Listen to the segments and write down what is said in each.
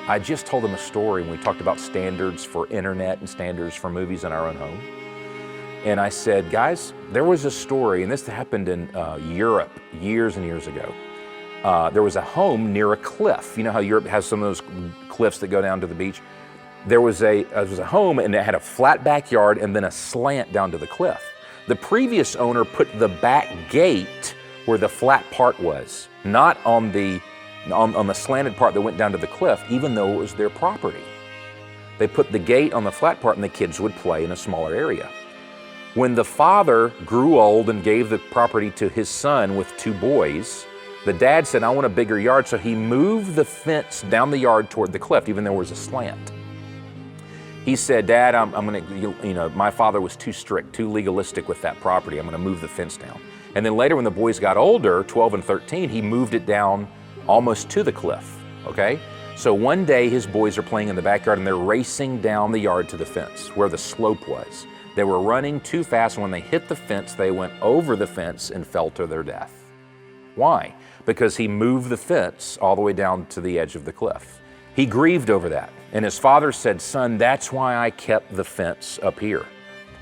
I just told them a story when we talked about standards for internet and standards for movies in our own home. And I said, guys, there was a story, and this happened in Europe years and years ago. There was a home near a cliff. You know how Europe has some of those cliffs that go down to the beach? There was a home, and it had a flat backyard and then a slant down to the cliff. The previous owner put the back gate where the flat part was, not on the slanted part that went down to the cliff, even though it was their property. They put the gate on the flat part and the kids would play in a smaller area. When the father grew old and gave the property to his son with 2 boys, the dad said, I want a bigger yard, so he moved the fence down the yard toward the cliff, even though there was a slant. He said, Dad, my father was too strict, too legalistic with that property. I'm gonna move the fence down. And then later when the boys got older, 12 and 13, he moved it down almost to the cliff, okay? So one day his boys are playing in the backyard and they're racing down the yard to the fence where the slope was. They were running too fast, and when they hit the fence, they went over the fence and fell to their death. Why? Because he moved the fence all the way down to the edge of the cliff. He grieved over that. And his father said, son, that's why I kept the fence up here.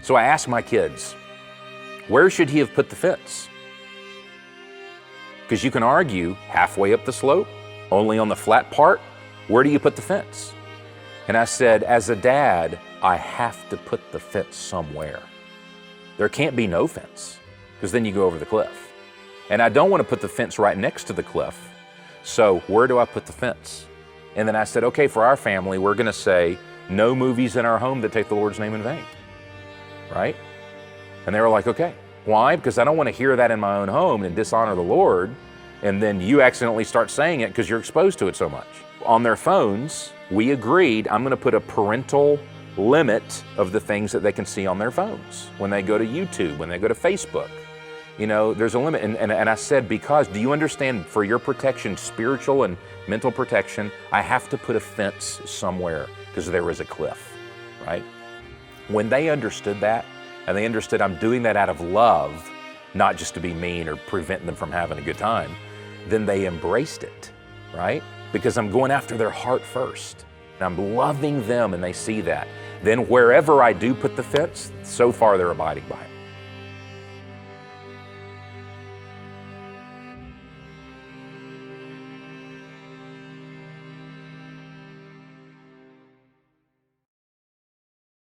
So I asked my kids, where should he have put the fence? Because you can argue halfway up the slope, only on the flat part, where do you put the fence? And I said, as a dad, I have to put the fence somewhere. There can't be no fence, because then you go over the cliff. And I don't want to put the fence right next to the cliff. So where do I put the fence? And then I said, okay, for our family, we're going to say no movies in our home that take the Lord's name in vain, right? And they were like, okay. Why? Because I don't want to hear that in my own home and dishonor the Lord, and then you accidentally start saying it because you're exposed to it so much. On their phones, we agreed I'm going to put a parental limit of the things that they can see on their phones. When they go to YouTube, when they go to Facebook, you know, there's a limit. And I said, because, do you understand, for your protection, spiritual and mental protection, I have to put a fence somewhere because there is a cliff, right? When they understood that, and they understood I'm doing that out of love, not just to be mean or prevent them from having a good time, then they embraced it, right? Because I'm going after their heart first. And I'm loving them, and they see that. Then wherever I do put the fence, so far they're abiding by it.